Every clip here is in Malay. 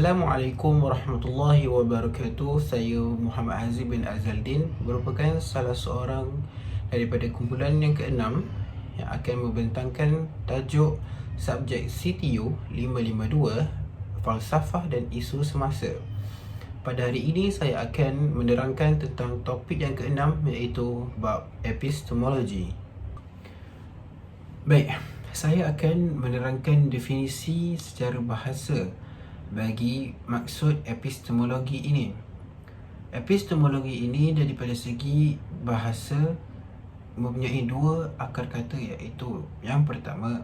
Assalamualaikum warahmatullahi wabarakatuh. Saya Muhammad Hazim bin Azaldin, merupakan salah seorang daripada kumpulan yang keenam yang akan membentangkan tajuk subjek CTU 552, Falsafah dan Isu Semasa. Pada hari ini saya akan menerangkan tentang topik yang keenam, iaitu bab epistemologi. Baik, saya akan menerangkan definisi secara bahasa bagi maksud epistemologi ini. Epistemologi ini daripada segi bahasa mempunyai dua akar kata, iaitu yang pertama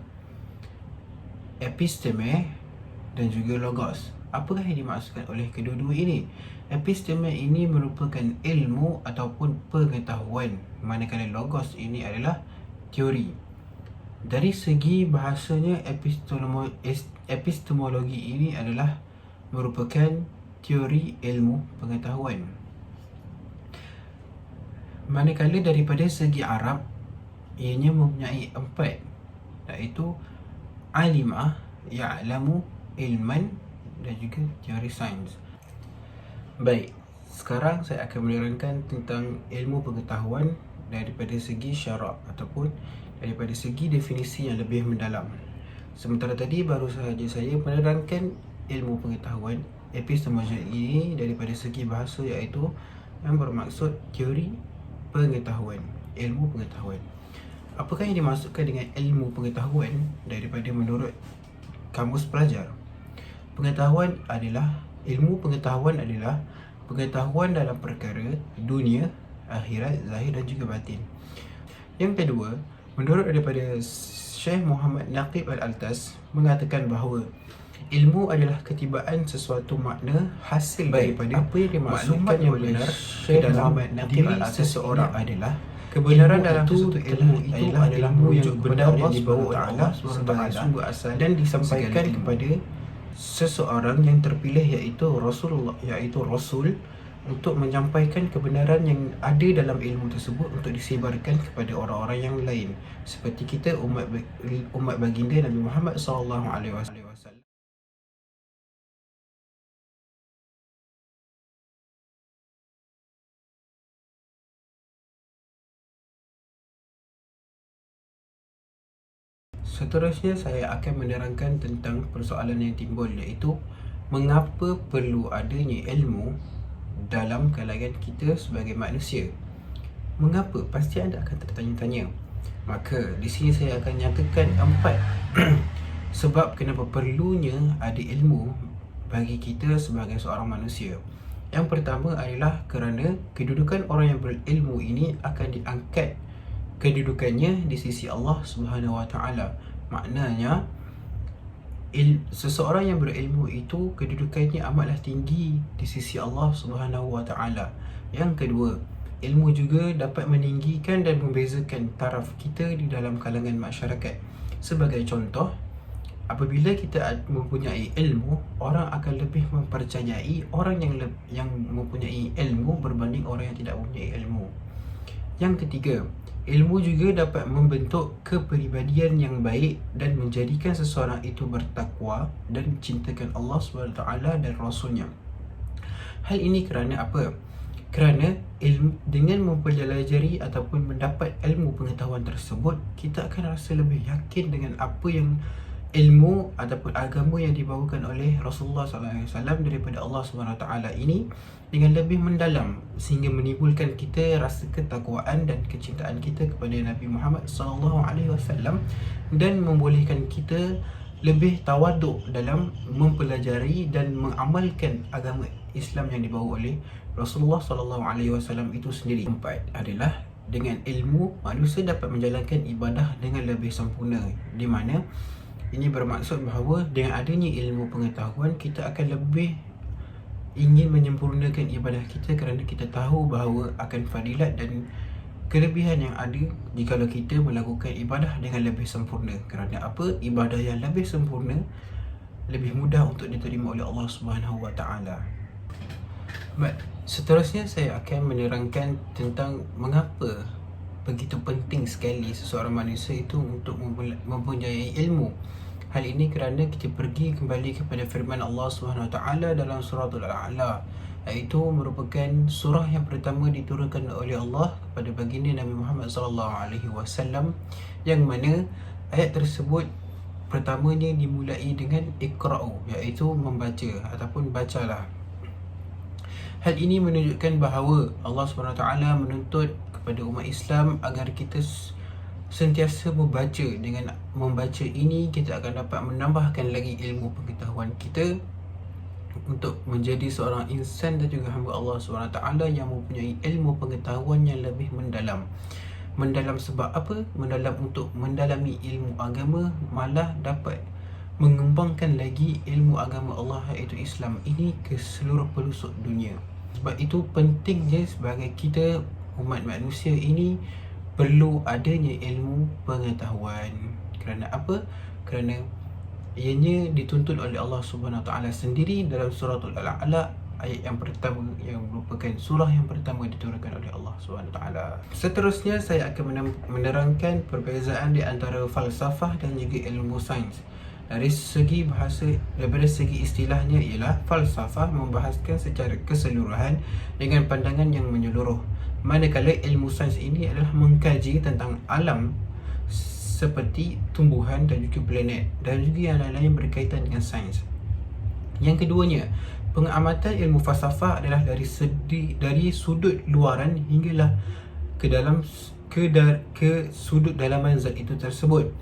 episteme dan juga logos. Apakah yang dimaksudkan oleh kedua-dua ini? Episteme ini merupakan ilmu ataupun pengetahuan, manakala logos ini adalah teori. Dari segi bahasanya, epistemologi ini adalah merupakan teori ilmu pengetahuan. Manakala daripada segi Arab, ianya mempunyai empat, iaitu alimah, ya'lamu, ilman dan juga teori sains. Baik, sekarang saya akan menerangkan tentang ilmu pengetahuan daripada segi syarak ataupun daripada segi definisi yang lebih mendalam. Sementara tadi baru sahaja saya menerangkan ilmu pengetahuan, epistemologi ini daripada segi bahasa, iaitu yang bermaksud teori pengetahuan, ilmu pengetahuan. Apakah yang dimaksudkan dengan ilmu pengetahuan daripada menurut Kamus Pelajar? Ilmu pengetahuan adalah pengetahuan dalam perkara dunia, akhirat, zahir dan juga batin. Yang kedua, menurut daripada Syekh Muhammad Naqib Al-Altas mengatakan bahawa ilmu adalah ketibaan sesuatu makna hasil daripada apa yang dimaksudkan yang benar dalam diri seseorang adalah kebenaran dalam sesuatu ilmu itu adalah wujud benar yang dibawa oleh Allah sebagai sumber asal dan disampaikan kepada seseorang yang terpilih, iaitu Rasulullah, iaitu Rasul, untuk menyampaikan kebenaran yang ada dalam ilmu tersebut untuk disebarkan kepada orang-orang yang lain, seperti kita umat baginda Nabi Muhammad SAW. Seterusnya saya akan menerangkan tentang persoalan yang timbul, iaitu mengapa perlu adanya ilmu dalam kalangan kita sebagai manusia. Mengapa? Pasti anda akan tertanya-tanya. Maka di sini saya akan nyatakan empat sebab kenapa perlunya ada ilmu bagi kita sebagai seorang manusia. Yang pertama adalah kerana kedudukan orang yang berilmu ini akan diangkat kedudukannya di sisi Allah Subhanahu Wa Taala. Maknanya seseorang yang berilmu itu kedudukannya amatlah tinggi di sisi Allah Subhanahu Wa Taala. Yang kedua, ilmu juga dapat meninggikan dan membezakan taraf kita di dalam kalangan masyarakat. Sebagai contoh, apabila kita mempunyai ilmu, orang akan lebih mempercayai orang yang mempunyai ilmu berbanding orang yang tidak mempunyai ilmu. Yang ketiga, ilmu juga dapat membentuk kepribadian yang baik dan menjadikan seseorang itu bertakwa dan mencintakan Allah SWT dan Rasulnya. Hal ini kerana apa? Kerana dengan mempelajari ataupun mendapat ilmu pengetahuan tersebut, kita akan rasa lebih yakin dengan apa yang ilmu ataupun agama yang dibawakan oleh Rasulullah SAW daripada Allah SWT ini dengan lebih mendalam, sehingga menimbulkan kita rasa ketakwaan dan kecintaan kita kepada Nabi Muhammad SAW dan membolehkan kita lebih tawaduk dalam mempelajari dan mengamalkan agama Islam yang dibawa oleh Rasulullah SAW itu sendiri. Empat adalah dengan ilmu manusia dapat menjalankan ibadah dengan lebih sempurna, di mana ini bermaksud bahawa dengan adanya ilmu pengetahuan, kita akan lebih ingin menyempurnakan ibadah kita kerana kita tahu bahawa akan fadilat dan kelebihan yang ada jikalau kita melakukan ibadah dengan lebih sempurna. Kerana apa? Ibadah yang lebih sempurna lebih mudah untuk diterima oleh Allah Subhanahu Wa Taala. Seterusnya saya akan menerangkan tentang mengapa begitu penting sekali seseorang manusia itu untuk mempunyai ilmu Hal ini kerana kita pergi kembali kepada firman Allah SWT dalam surah Al-A'la, iaitu merupakan surah yang pertama diturunkan oleh Allah kepada baginda Nabi Muhammad SAW, yang mana ayat tersebut pertamanya dimulai dengan iqra'u, iaitu membaca ataupun bacalah. Hal ini menunjukkan bahawa Allah SWT menuntut kepada umat Islam agar kita sentiasa membaca. Dengan membaca ini, kita akan dapat menambahkan lagi ilmu pengetahuan kita untuk menjadi seorang insan dan juga hamba Allah SWT yang mempunyai ilmu pengetahuan yang lebih mendalam. Mendalam sebab apa? Mendalam untuk mendalami ilmu agama, malah dapat mengembangkan lagi ilmu agama Allah, iaitu Islam ini, ke seluruh pelosok dunia. Sebab itu pentingnya sebagai kita umat manusia ini perlu adanya ilmu pengetahuan. Kerana apa? Kerana ianya dituntut oleh Allah Subhanahu Wa Taala sendiri dalam surah Al-A'la, ayat yang pertama, yang merupakan surah yang pertama diturunkan oleh Allah Subhanahu Wa Taala. Seterusnya saya akan menerangkan perbezaan di antara falsafah dan juga ilmu sains. Dari segi bahasa, daripada segi istilahnya ialah falsafah membahaskan secara keseluruhan dengan pandangan yang menyeluruh, manakala ilmu sains ini adalah mengkaji tentang alam seperti tumbuhan dan juga planet dan juga yang lain-lain berkaitan dengan sains. Yang keduanya, pengamatan ilmu falsafah adalah dari sudut luaran hinggalah ke sudut dalaman zat itu tersebut.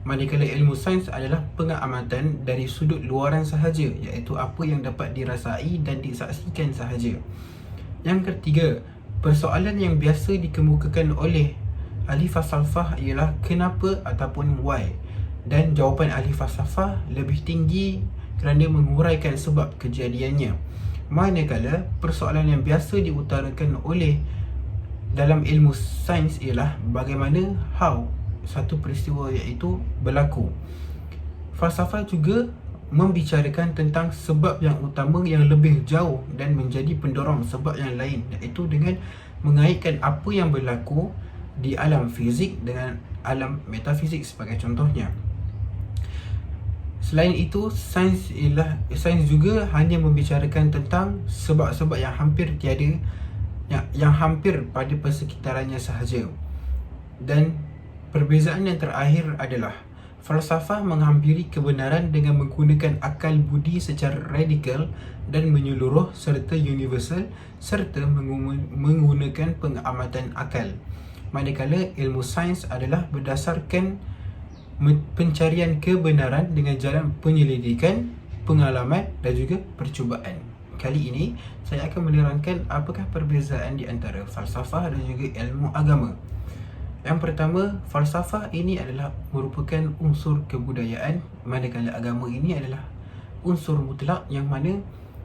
Manakala ilmu sains adalah pengamatan dari sudut luaran sahaja, iaitu apa yang dapat dirasai dan disaksikan sahaja. Yang ketiga, persoalan yang biasa dikemukakan oleh ahli falsafah ialah kenapa ataupun why, dan jawapan ahli falsafah lebih tinggi kerana menguraikan sebab kejadiannya. Manakala persoalan yang biasa diutarakan oleh dalam ilmu sains ialah bagaimana how satu peristiwa iaitu berlaku. Falsafah juga membicarakan tentang sebab yang utama yang lebih jauh dan menjadi pendorong sebab yang lain, iaitu dengan mengaitkan apa yang berlaku di alam fizik dengan alam metafizik sebagai contohnya. Selain itu, sains juga hanya membicarakan tentang sebab-sebab yang hampir tiada, yang hampir pada persekitarannya sahaja. Dan perbezaan yang terakhir adalah falsafah menghampiri kebenaran dengan menggunakan akal budi secara radikal dan menyeluruh serta universal, serta menggunakan pengamatan akal. Manakala ilmu sains adalah berdasarkan pencarian kebenaran dengan jalan penyelidikan, pengalaman dan juga percubaan. Kali ini saya akan menerangkan apakah perbezaan di antara falsafah dan juga ilmu agama. Yang pertama, falsafah ini adalah merupakan unsur kebudayaan, manakala agama ini adalah unsur mutlak yang mana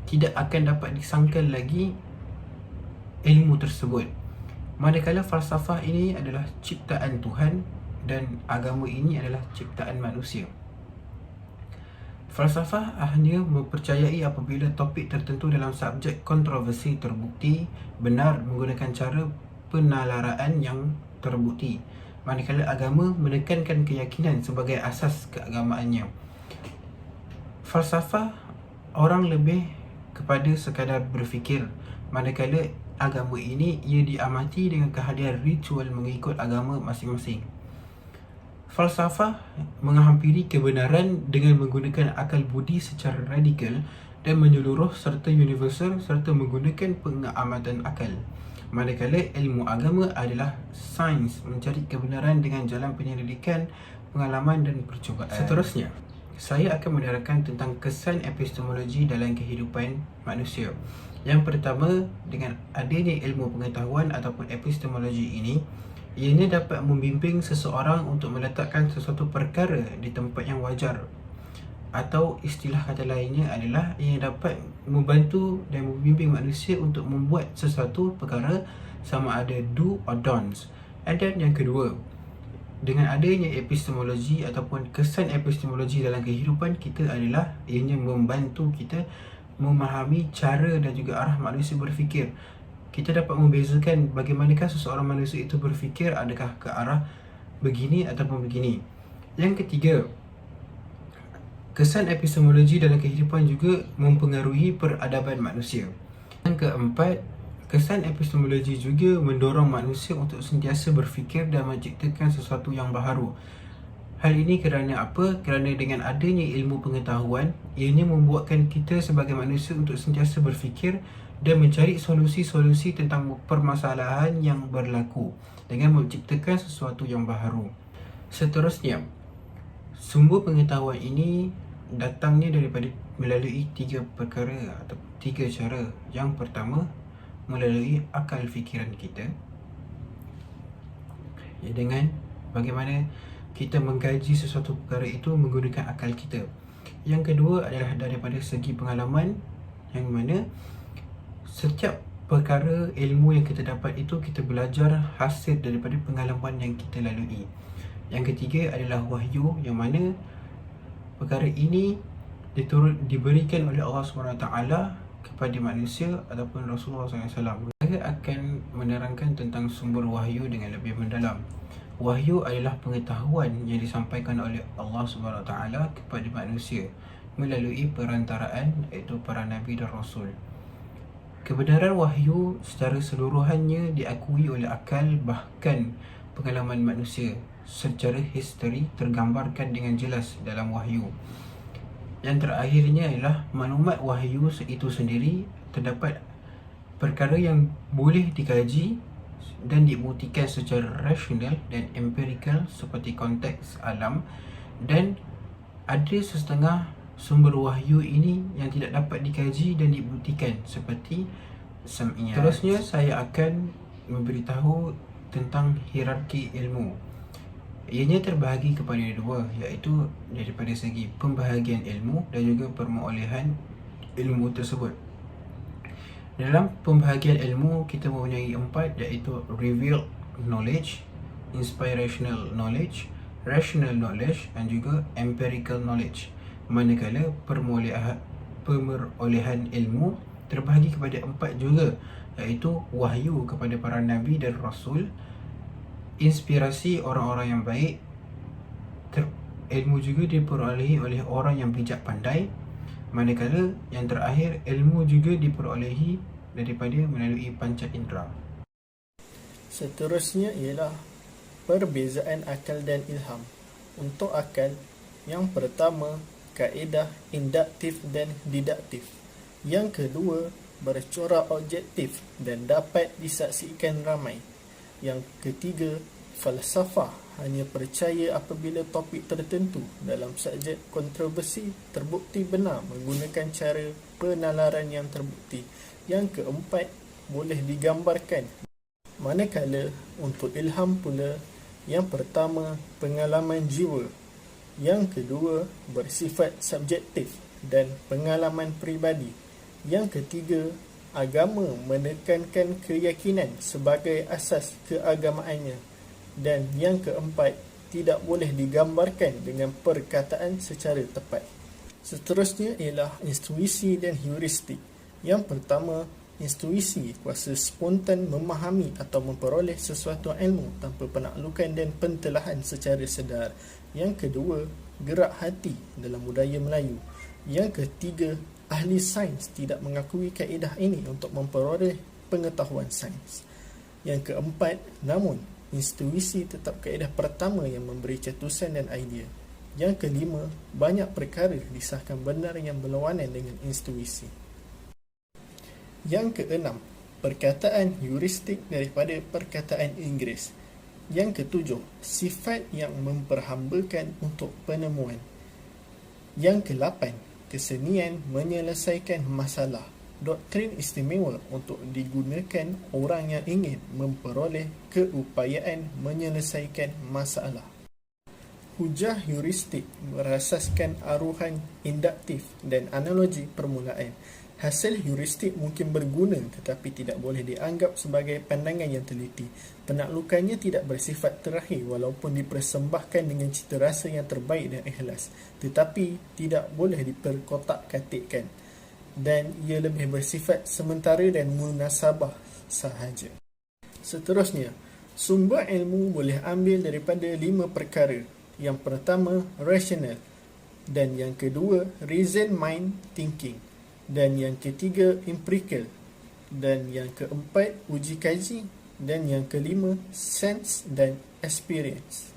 tidak akan dapat disangkal lagi ilmu tersebut. Manakala falsafah ini adalah ciptaan Tuhan dan agama ini adalah ciptaan manusia. Falsafah hanya mempercayai apabila topik tertentu dalam subjek kontroversi terbukti benar menggunakan cara penalaraan yang terbukti, manakala agama menekankan keyakinan sebagai asas keagamaannya. Falsafah orang lebih kepada sekadar berfikir, manakala agama ini ia diamati dengan kehadiran ritual mengikut agama masing-masing. Falsafah menghampiri kebenaran dengan menggunakan akal budi secara radikal dan menyeluruh serta universal serta menggunakan pengamatan akal. Manakala ilmu agama adalah sains mencari kebenaran dengan jalan penyelidikan, pengalaman dan percubaan. Seterusnya, saya akan menerangkan tentang kesan epistemologi dalam kehidupan manusia. Yang pertama, dengan adanya ilmu pengetahuan ataupun epistemologi ini, ianya dapat membimbing seseorang untuk meletakkan sesuatu perkara di tempat yang wajar, atau istilah kata lainnya adalah ia dapat membantu dan membimbing manusia untuk membuat sesuatu perkara, sama ada do or don'ts. And then yang kedua, dengan adanya epistemologi ataupun kesan epistemologi dalam kehidupan kita adalah ianya membantu kita memahami cara dan juga arah manusia berfikir. Kita dapat membezakan bagaimanakah seseorang manusia itu berfikir, adakah ke arah begini ataupun begini. Yang ketiga, Kesan epistemologi dalam kehidupan juga mempengaruhi peradaban manusia. Yang keempat, kesan epistemologi juga mendorong manusia untuk sentiasa berfikir dan menciptakan sesuatu yang baharu. Hal ini kerana apa? Kerana dengan adanya ilmu pengetahuan, ianya membuatkan kita sebagai manusia untuk sentiasa berfikir dan mencari solusi-solusi tentang permasalahan yang berlaku dengan menciptakan sesuatu yang baharu. Seterusnya, sumber pengetahuan ini datangnya daripada melalui 3 perkara atau 3 cara. Yang pertama, melalui akal fikiran kita, dengan bagaimana kita mengkaji sesuatu perkara itu menggunakan akal kita. Yang kedua adalah daripada segi pengalaman, yang mana setiap perkara ilmu yang kita dapat itu kita belajar hasil daripada pengalaman yang kita lalui. Yang ketiga adalah wahyu, yang mana perkara ini diberikan oleh Allah SWT kepada manusia ataupun Rasulullah SAW. Saya akan menerangkan tentang sumber wahyu dengan lebih mendalam. Wahyu adalah pengetahuan yang disampaikan oleh Allah SWT kepada manusia melalui perantaraan iaitu para Nabi dan Rasul. Kebenaran wahyu secara seluruhannya diakui oleh akal, bahkan pengalaman manusia secara histori tergambarkan dengan jelas dalam wahyu. Yang terakhirnya adalah maklumat wahyu itu sendiri terdapat perkara yang boleh dikaji dan dibuktikan secara rasional dan empirikal seperti konteks alam, dan ada setengah sumber wahyu ini yang tidak dapat dikaji dan dibuktikan seperti sam'iyat. Terusnya saya akan memberitahu tentang hierarki ilmu. Ianya terbahagi kepada dua, iaitu daripada segi pembahagian ilmu dan juga permolehan ilmu tersebut. Dalam pembahagian ilmu kita mempunyai 4, iaitu revealed knowledge, inspirational knowledge, rational knowledge dan juga empirical knowledge. Manakala pemerolehan ilmu terbahagi kepada 4 juga, iaitu wahyu kepada para nabi dan rasul, inspirasi orang-orang yang baik, ilmu juga diperolehi oleh orang yang bijak pandai. Manakala yang terakhir, ilmu juga diperolehi daripada melalui panca indera. Seterusnya ialah perbezaan akal dan ilham. Untuk akal, yang pertama, kaedah induktif dan didaktif. Yang kedua, bercorak objektif dan dapat disaksikan ramai. Yang ketiga, falsafah hanya percaya apabila topik tertentu dalam subjek kontroversi terbukti benar menggunakan cara penalaran yang terbukti. Yang keempat, boleh digambarkan. Manakala untuk ilham pula, yang pertama, pengalaman jiwa. Yang kedua, bersifat subjektif dan pengalaman peribadi. Yang ketiga, agama menekankan keyakinan sebagai asas keagamaannya. Dan yang keempat, tidak boleh digambarkan dengan perkataan secara tepat. Seterusnya ialah intuisi dan heuristik. Yang pertama, intuisi, kuasa spontan memahami atau memperoleh sesuatu ilmu tanpa penaklukan dan pentelahan secara sedar. Yang kedua, gerak hati dalam budaya Melayu. Yang ketiga, ahli sains tidak mengakui kaedah ini untuk memperoleh pengetahuan sains. Yang keempat, namun intuisi tetap kaedah pertama yang memberi cetusan dan idea. Yang kelima, banyak perkara disahkan benar yang berlawanan dengan intuisi. Yang keenam, perkataan heuristik daripada perkataan Inggeris. Yang ketujuh, sifat yang memperhambakan untuk penemuan. Yang kelapan, kesenian menyelesaikan masalah. Doktrin istimewa untuk digunakan orang yang ingin memperoleh keupayaan menyelesaikan masalah. Hujah heuristik berasaskan aruhan induktif dan analogi permulaan. Hasil heuristik mungkin berguna tetapi tidak boleh dianggap sebagai pandangan yang teliti. Penaklukannya tidak bersifat terakhir walaupun dipersembahkan dengan cita rasa yang terbaik dan ikhlas, tetapi tidak boleh diperkotak-katikkan, dan ia lebih bersifat sementara dan munasabah sahaja. Seterusnya, sumber ilmu boleh ambil daripada 5 perkara. Yang pertama, rasional. dan yang kedua reason mind thinking, dan yang ketiga empirical, dan yang keempat uji kaji, dan yang kelima sense dan experience.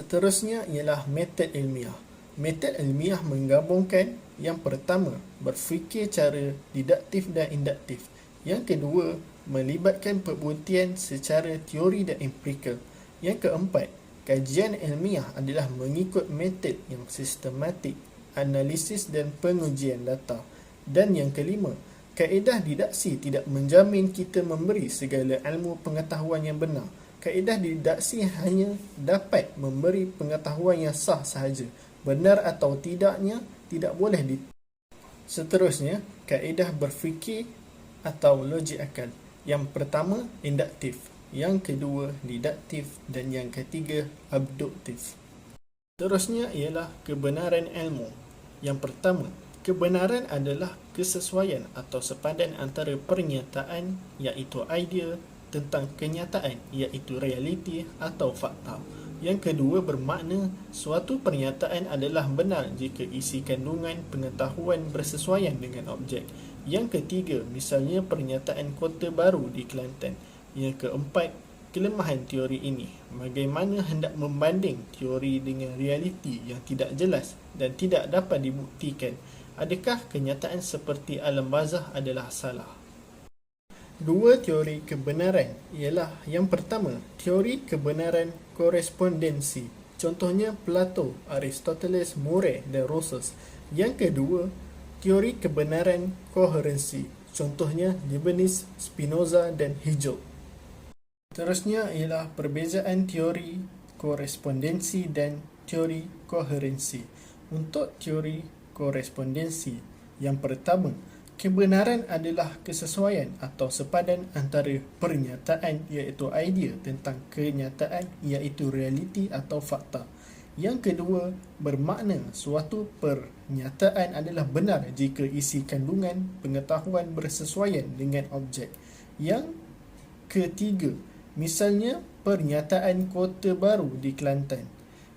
Seterusnya ialah metod ilmiah. Metod ilmiah menggabungkan yang pertama, berfikir cara didaktif dan induktif. Yang kedua, melibatkan pembuktian secara teori dan empirikal. Yang keempat, kajian ilmiah adalah mengikut metod yang sistematik, analisis dan pengujian data. Dan yang kelima, kaedah didaksi tidak menjamin kita memberi segala ilmu pengetahuan yang benar. Kaedah didaksi hanya dapat memberi pengetahuan yang sah sahaja. Benar atau tidaknya tidak boleh Seterusnya, kaedah berfikir atau logik akal. Yang pertama, induktif. Yang kedua, didaktif. Dan yang ketiga, abduktif. Seterusnya ialah kebenaran ilmu. Yang pertama, kebenaran adalah kesesuaian atau sepadan antara pernyataan iaitu idea tentang kenyataan iaitu realiti atau fakta. Yang kedua bermakna suatu pernyataan adalah benar jika isi kandungan pengetahuan bersesuaian dengan objek. Yang ketiga, misalnya pernyataan kota baru di Kelantan. Yang keempat, kelemahan teori ini. Bagaimana hendak membanding teori dengan realiti yang tidak jelas dan tidak dapat dibuktikan. Adakah kenyataan seperti alam barzakh adalah salah? Dua teori kebenaran ialah yang pertama, teori kebenaran korespondensi. Contohnya Plato, Aristoteles, Murray dan Rawls. Yang kedua, teori kebenaran koherensi. Contohnya Leibniz, Spinoza dan Hegel. Seterusnya ialah perbezaan teori korespondensi dan teori koherensi. Untuk teori korespondensi, yang pertama, kebenaran adalah kesesuaian atau sepadan antara pernyataan iaitu idea tentang kenyataan iaitu realiti atau fakta. Yang kedua, bermakna suatu pernyataan adalah benar jika isi kandungan pengetahuan bersesuaian dengan objek. Yang ketiga, misalnya pernyataan kota baru di Kelantan.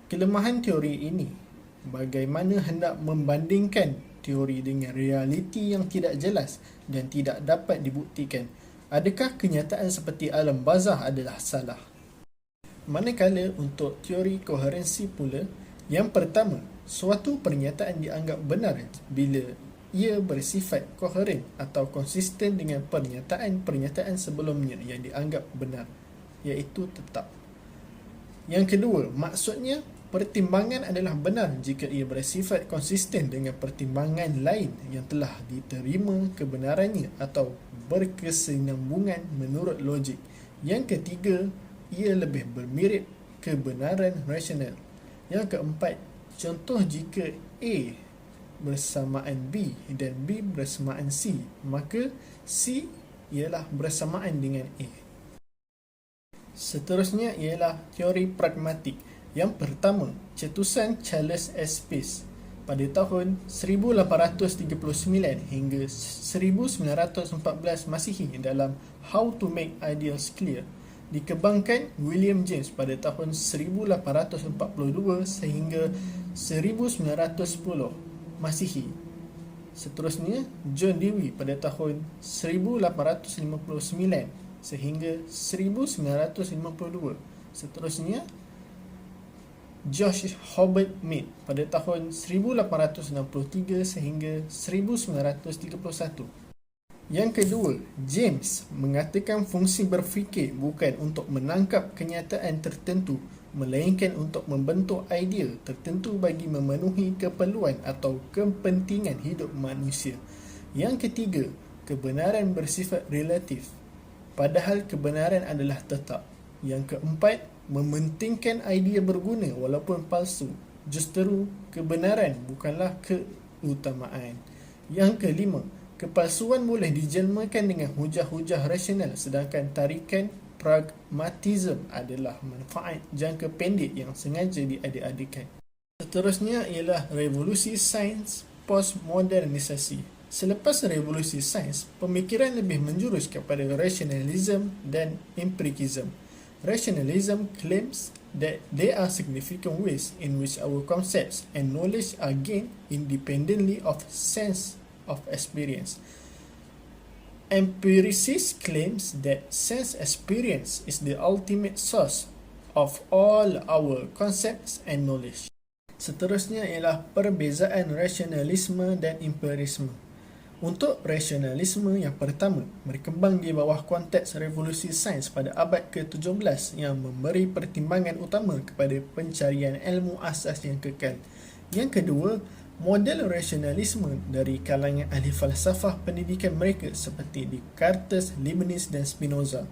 Kelemahan teori ini, bagaimana hendak membandingkan teori dengan realiti yang tidak jelas dan tidak dapat dibuktikan. Adakah kenyataan seperti alam barzakh adalah salah? Manakala untuk teori koherensi pula, yang pertama, suatu pernyataan dianggap benar bila ia bersifat koheren atau konsisten dengan pernyataan-pernyataan sebelumnya yang dianggap benar, iaitu tetap. Yang kedua, maksudnya pertimbangan adalah benar jika ia bersifat konsisten dengan pertimbangan lain yang telah diterima kebenarannya atau berkesinambungan menurut logik. Yang ketiga, ia lebih bermirip kebenaran rasional. Yang keempat, contoh jika A bersamaan B dan B bersamaan C, maka C ialah bersamaan dengan A. Seterusnya ialah teori pragmatik. Yang pertama, cetusan Charles S. Peirce pada tahun 1839 hingga 1914 Masihi dalam How to Make Ideals Clear dikembangkan William James pada tahun 1842 sehingga 1910 Masihi. Seterusnya, John Dewey pada tahun 1859 sehingga 1952. Seterusnya, George Herbert Mead pada tahun 1863 sehingga 1931. Yang kedua, James mengatakan fungsi berfikir bukan untuk menangkap kenyataan tertentu, melainkan untuk membentuk idea tertentu bagi memenuhi keperluan atau kepentingan hidup manusia. Yang ketiga, kebenaran bersifat relatif, padahal kebenaran adalah tetap. Yang keempat, mementingkan idea berguna walaupun palsu. Justeru, kebenaran bukanlah keutamaan. Yang kelima, kepalsuan boleh dijelmakan dengan hujah-hujah rasional, sedangkan tarikan pragmatism adalah manfaat jangka pendek yang sengaja diada-adakan. Seterusnya ialah revolusi sains postmodernisasi. Selepas revolusi sains, pemikiran lebih menjurus kepada rasionalism dan empirikism. Rationalism claims that there are significant ways in which our concepts and knowledge are gained independently of sense of experience. Empiricist claims that sense experience is the ultimate source of all our concepts and knowledge. Seterusnya ialah perbezaan rasionalisme dan empirisme. Untuk rasionalisme yang pertama, berkembang di bawah konteks revolusi sains pada abad ke-17 yang memberi pertimbangan utama kepada pencarian ilmu asas yang kekal. Yang kedua, model rasionalisme dari kalangan ahli falsafah pendidikan mereka seperti Descartes, Leibniz dan Spinoza.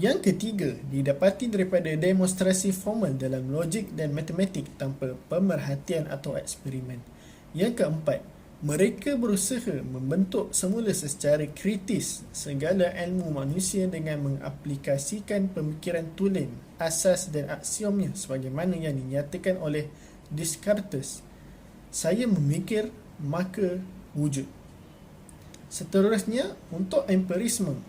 Yang ketiga, didapati daripada demonstrasi formal dalam logik dan matematik tanpa pemerhatian atau eksperimen. Yang keempat, mereka berusaha membentuk semula secara kritis segala ilmu manusia dengan mengaplikasikan pemikiran tulen, asas dan aksiomnya sebagaimana yang dinyatakan oleh Descartes. Saya memikir, maka wujud. Seterusnya, untuk empirisme.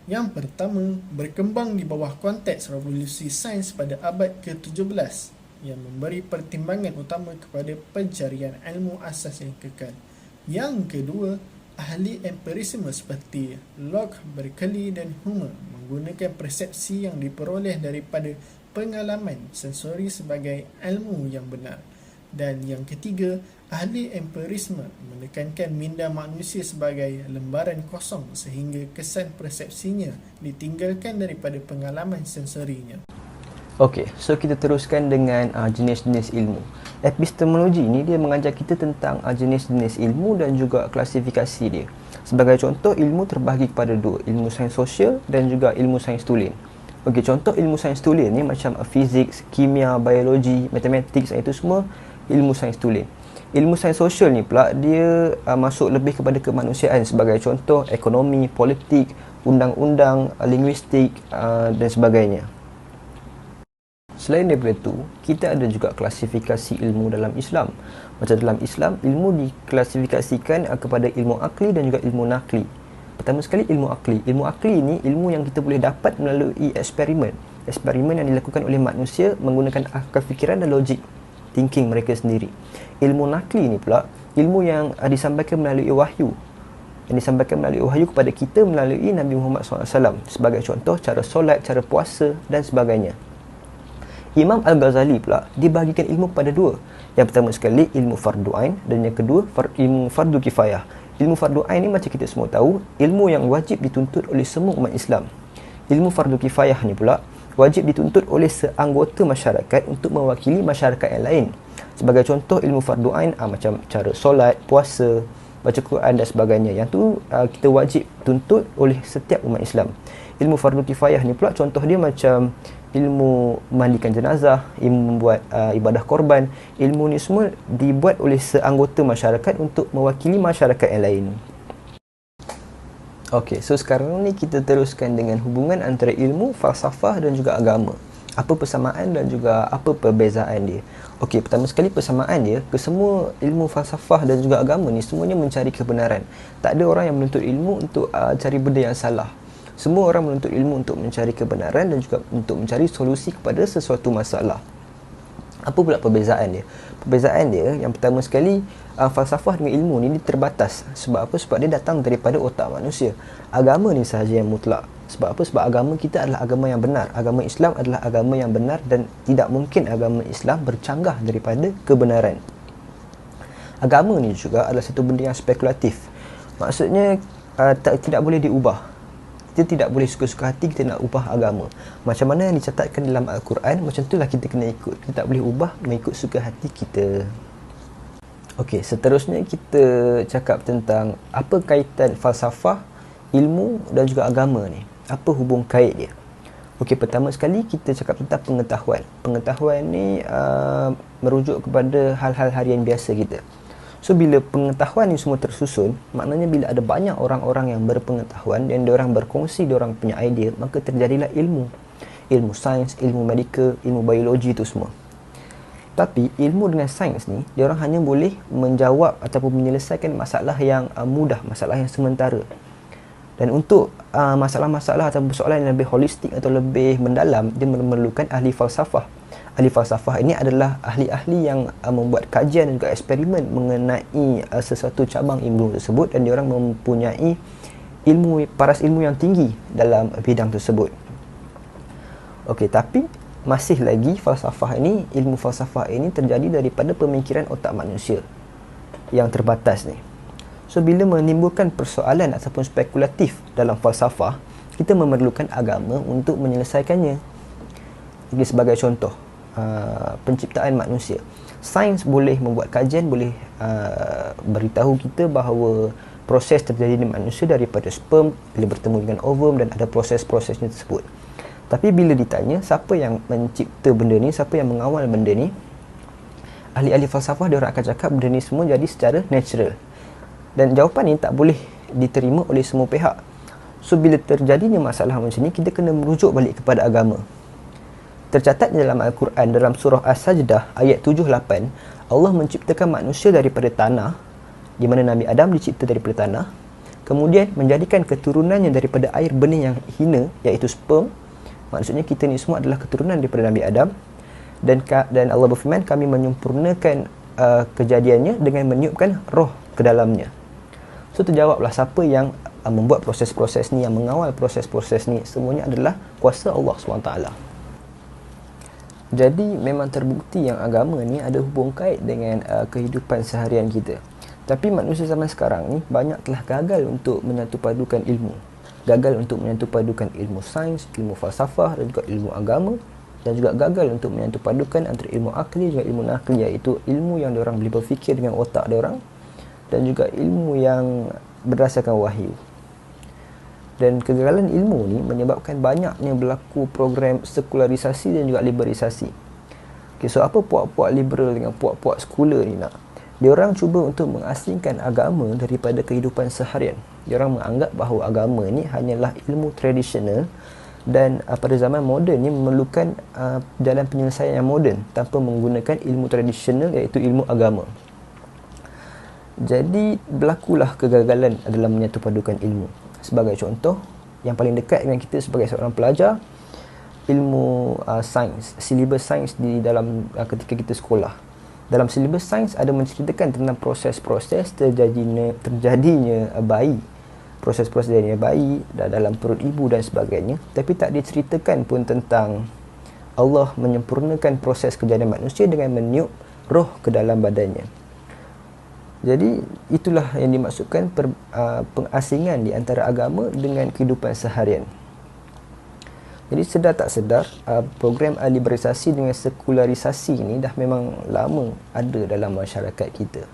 Yang pertama, berkembang di bawah konteks revolusi sains pada abad ke-17 yang memberi pertimbangan utama kepada pencarian ilmu asas yang kekal. Yang kedua, ahli empirisme seperti Locke, Berkeley dan Hume menggunakan persepsi yang diperoleh daripada pengalaman sensori sebagai ilmu yang benar. Dan yang ketiga, ahli empirisme menekankan minda manusia sebagai lembaran kosong sehingga kesan persepsinya ditinggalkan daripada pengalaman sensorinya. Okey, so kita teruskan dengan jenis-jenis ilmu. Epistemologi ni dia mengajar kita tentang jenis-jenis ilmu dan juga klasifikasi dia. Sebagai contoh, ilmu terbahagi kepada dua, ilmu sains sosial dan juga ilmu sains tulen. Okey, contoh ilmu sains tulen ni macam fizik, kimia, biologi, matematik, itu semua ilmu sains tulen. Ilmu sains sosial ni pula dia masuk lebih kepada kemanusiaan, sebagai contoh ekonomi, politik, undang-undang, linguistik dan sebagainya. Selain daripada itu, kita ada juga klasifikasi ilmu dalam Islam. Macam dalam Islam, ilmu diklasifikasikan kepada ilmu akli dan juga ilmu nakli. Pertama sekali, ilmu akli. Ilmu akli ini ilmu yang kita boleh dapat melalui eksperimen. Eksperimen yang dilakukan oleh manusia menggunakan akal fikiran dan logik thinking mereka sendiri. Ilmu nakli ni pula ilmu yang disampaikan melalui wahyu. Yang disampaikan melalui wahyu kepada kita melalui Nabi Muhammad SAW. Sebagai contoh, cara solat, cara puasa dan sebagainya. Imam Al-Ghazali pula dibahagikan ilmu kepada dua. Yang pertama sekali ilmu fardu ain dan yang kedua ilmu fardu kifayah. Ilmu fardu ain ni macam kita semua tahu, ilmu yang wajib dituntut oleh semua umat Islam. Ilmu fardu kifayah ni pula wajib dituntut oleh seanggota masyarakat untuk mewakili masyarakat yang lain. Sebagai contoh ilmu fardu ain macam cara solat, puasa, baca Quran dan sebagainya. Yang tu kita wajib tuntut oleh setiap umat Islam. Ilmu fardu kifayah ni pula contoh dia macam ilmu mandikan jenazah, ilmu membuat ibadah korban. Ilmu ni semua dibuat oleh seanggota masyarakat untuk mewakili masyarakat yang lain. Okey, so sekarang ni kita teruskan dengan hubungan antara ilmu, falsafah dan juga agama. Apa persamaan dan juga apa perbezaan dia. Okey, pertama sekali persamaan dia, kesemua ilmu falsafah dan juga agama ni semuanya mencari kebenaran. Tak ada orang yang menuntut ilmu untuk cari benda yang salah. Semua orang menuntut ilmu untuk mencari kebenaran dan juga untuk mencari solusi kepada sesuatu masalah. Apa pula perbezaan dia? Perbezaan dia, yang pertama sekali, falsafah dengan ilmu ni terbatas. Sebab apa? Sebab dia datang daripada otak manusia. Agama ni sahaja yang mutlak. Sebab apa? Sebab agama kita adalah agama yang benar. Agama Islam adalah agama yang benar dan tidak mungkin agama Islam bercanggah daripada kebenaran. Agama ni juga adalah satu benda yang spekulatif. Maksudnya tidak boleh diubah. Kita tidak boleh suka-suka hati kita nak ubah agama. Macam mana yang dicatatkan dalam Al-Quran, macam itulah kita kena ikut. Kita tak boleh ubah mengikut suka hati kita. Okey, seterusnya kita cakap tentang apa kaitan falsafah, ilmu dan juga agama ni. Apa hubung kait dia? Okey, pertama sekali kita cakap tentang pengetahuan. Pengetahuan ni merujuk kepada hal-hal harian biasa kita. So, bila pengetahuan ni semua tersusun, maknanya bila ada banyak orang-orang yang berpengetahuan dan diorang berkongsi diorang punya idea, maka terjadilah ilmu. Ilmu sains, ilmu medikal, ilmu biologi itu semua. Tapi ilmu dengan sains ni, diorang hanya boleh menjawab ataupun menyelesaikan masalah yang mudah, masalah yang sementara. Dan untuk masalah-masalah atau persoalan yang lebih holistik atau lebih mendalam, dia memerlukan ahli falsafah. Ahli falsafah ini adalah ahli-ahli yang membuat kajian dan juga eksperimen mengenai sesuatu cabang ilmu tersebut, dan diorang mempunyai paras ilmu yang tinggi dalam bidang tersebut. Okey, tapi masih lagi ilmu falsafah ini terjadi daripada pemikiran otak manusia yang terbatas ni. So, bila menimbulkan persoalan ataupun spekulatif dalam falsafah, kita memerlukan agama untuk menyelesaikannya. Jadi, sebagai contoh, penciptaan manusia. Sains boleh membuat kajian, boleh beritahu kita bahawa proses terjadi di manusia daripada sperm bila bertemu dengan ovum, dan ada proses-prosesnya tersebut. Tapi bila ditanya siapa yang mencipta benda ni, siapa yang mengawal benda ni, ahli-ahli falsafah dia orang akan cakap benda ni semua jadi secara natural. Dan jawapan ni tak boleh diterima oleh semua pihak. So, bila terjadinya masalah macam ni, kita kena merujuk balik kepada agama. Tercatat dalam Al-Quran, dalam surah As-Sajdah ayat 7-8, Allah menciptakan manusia daripada tanah, di mana Nabi Adam dicipta daripada tanah, kemudian menjadikan keturunannya daripada air benih yang hina, iaitu sperm. Maksudnya kita ni semua adalah keturunan daripada Nabi Adam. Dan Allah berfirman, kami menyempurnakan kejadiannya dengan meniupkan roh ke dalamnya. So, terjawablah siapa yang membuat proses-proses ni, yang mengawal proses-proses ni, semuanya adalah kuasa Allah SWT. Jadi memang terbukti yang agama ni ada hubung kait dengan kehidupan seharian kita. Tapi manusia zaman sekarang ni banyak telah gagal untuk menyatupadukan ilmu. Gagal untuk menyatupadukan ilmu sains, ilmu falsafah dan juga ilmu agama, dan juga gagal untuk menyatupadukan antara ilmu akli dan ilmu nakli, iaitu ilmu yang diorang boleh berfikir dengan otak diorang dan juga ilmu yang berdasarkan wahyu. Dan kegagalan ilmu ni menyebabkan banyaknya berlaku program sekularisasi dan juga liberalisasi. Okay, so apa puak-puak liberal dengan puak-puak sekular ni nak? Diorang cuba untuk mengasingkan agama daripada kehidupan seharian. Diorang menganggap bahawa agama ni hanyalah ilmu tradisional, dan pada zaman moden ni memerlukan jalan penyelesaian yang moden tanpa menggunakan ilmu tradisional, iaitu ilmu agama. Jadi berlakulah kegagalan dalam menyatupadukan ilmu. Sebagai contoh, yang paling dekat dengan kita sebagai seorang pelajar, ilmu sains, silibus sains di dalam ketika kita sekolah. Dalam silibus sains ada menceritakan tentang proses-proses terjadinya bayi, proses-proses terjadinya bayi dalam perut ibu dan sebagainya, tapi tak diceritakan pun tentang Allah menyempurnakan proses kejadian manusia dengan meniup roh ke dalam badannya. Jadi itulah yang dimaksudkan pengasingan di antara agama dengan kehidupan seharian. Jadi sedar tak sedar, program liberalisasi dengan sekularisasi ini dah memang lama ada dalam masyarakat kita.